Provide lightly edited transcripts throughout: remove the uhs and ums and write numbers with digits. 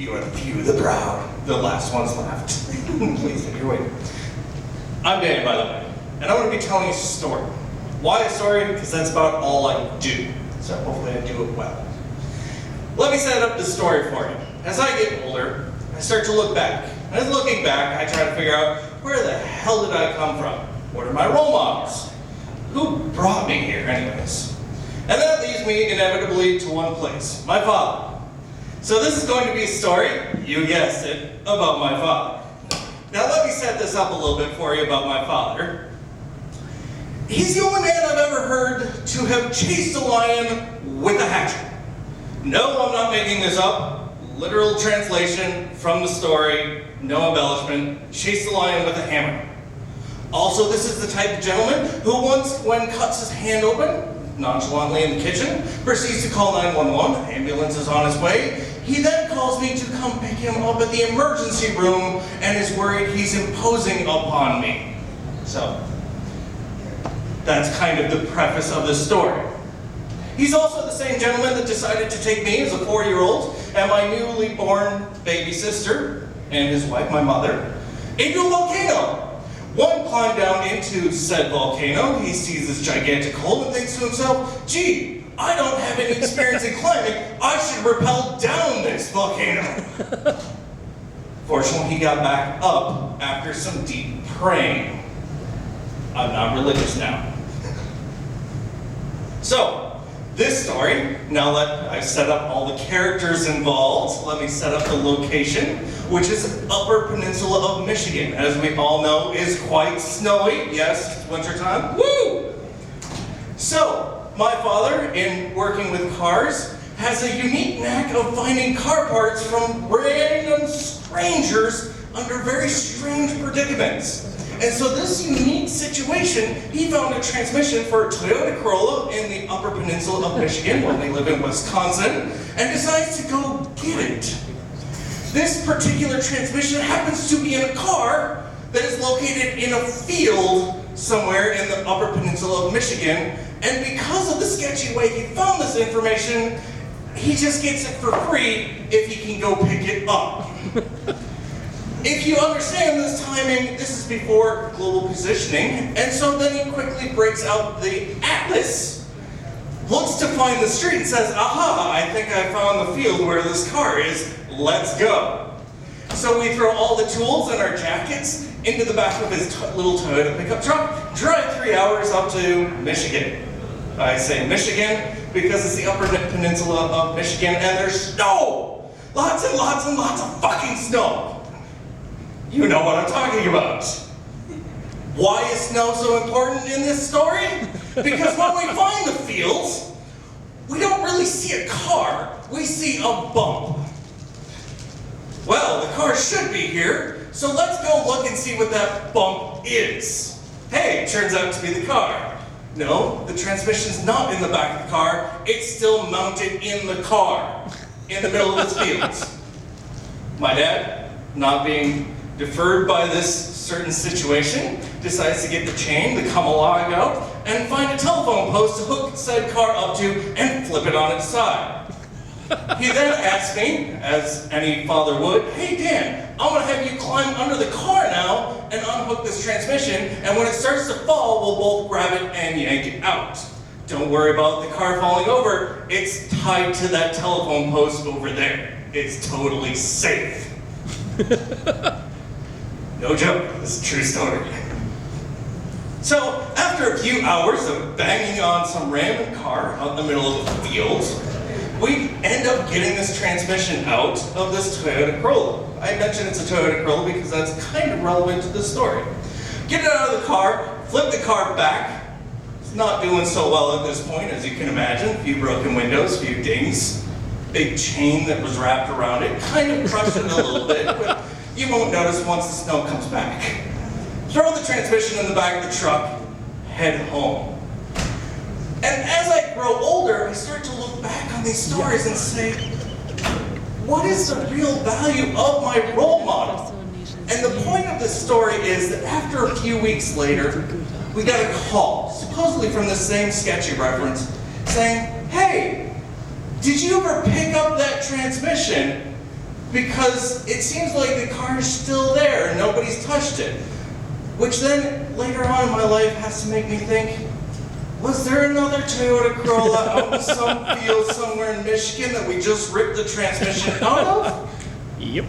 You are the few, the proud, the last ones left. Please take your way. I'm Dan, by the way, and I'm going to be telling you a story. Why a story? Because that's about all I do. So hopefully I do it well. Let me set up the story for you. As I get older, I start to look back. And as looking back, I try to figure out, where the hell did I come from? What are my role models? Who brought me here anyways? And that leads me inevitably to one place, my father. So this is going to be a story, you guessed it, about my father. Now let me set this up a little bit for you about my father. He's the only man I've ever heard to have chased a lion with a hatchet. No, I'm not making this up. Literal translation from the story, no embellishment. Chased the lion with a hammer. Also, this is the type of gentleman who once, when cuts his hand open, nonchalantly in the kitchen, proceeds to call 911, ambulance is on his way. He then calls me to come pick him up at the emergency room and is worried he's imposing upon me. So, that's kind of the preface of the story. He's also the same gentleman that decided to take me as a 4-year-old and my newly born baby sister and his wife, my mother, into a volcano. One climbed down into said volcano, he sees this gigantic hole and thinks to himself, gee, I don't have any experience in climbing, I should rappel down this volcano. Fortunately, he got back up after some deep praying. I'm not religious now. So, this story, now that I've set up all the characters involved, let me set up the location, which is Upper Peninsula of Michigan. As we all know, is quite snowy. Yes, it's wintertime. Woo! So, my father, in working with cars, has a unique knack of finding car parts from random strangers under very strange predicaments. And so this unique situation, he found a transmission for a Toyota Corolla in the Upper Peninsula of Michigan, when they live in Wisconsin, and decides to go get it. This particular transmission happens to be in a car that is located in a field somewhere in the Upper Peninsula of Michigan, and because of the sketchy way he found this information, he just gets it for free if he can go pick it up. If you understand this timing, this is before global positioning, and so then he quickly breaks out the atlas, looks to find the street and says, aha, I think I found the field where this car is, let's go. So we throw all the tools and our jackets into the back of his little Toyota pickup truck, drive 3 hours up to Michigan. I say Michigan because it's the Upper Peninsula of Michigan and there's snow! Lots and lots and lots of fucking snow! You know what I'm talking about. Why is snow so important in this story? Because when we find the fields, we don't really see a car, we see a bump. Well, the car should be here, so let's go look and see what that bump is. Hey, it turns out to be the car. No, the transmission's not in the back of the car, it's still mounted in the car, in the middle of the fields. My dad, not being deferred by this certain situation, decides to get the chain, the come along out, and find a telephone post to hook said car up to and flip it on its side. He then asks me, as any father would, hey Dan, I'm going to have you climb under the car now and unhook this transmission, and when it starts to fall, we'll both grab it and yank it out. Don't worry about the car falling over, it's tied to that telephone post over there. It's totally safe. No joke, this is a true story. So, after a few hours of banging on some random car out in the middle of the field, we end up getting this transmission out of this Toyota Corolla. I mentioned it's a Toyota Corolla because that's kind of relevant to the story. Get it out of the car, flip the car back. It's not doing so well at this point, as you can imagine. A few broken windows, a few dings, big chain that was wrapped around it, kind of crushed it a little bit, but you won't notice once the snow comes back. Throw the transmission in the back of the truck, head home. And as I grow older, I start to look back on these stories and say, what is the real value of my role model? And the point of this story is that after a few weeks later, we got a call, supposedly from the same sketchy reference, saying, hey, did you ever pick up that transmission because it seems like the car is still there and nobody's touched it. Which then, later on in my life, has to make me think, was there another Toyota Corolla out in some field somewhere in Michigan that we just ripped the transmission out of? Yep.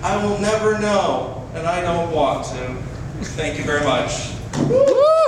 I will never know, and I don't want to. Thank you very much. Woo!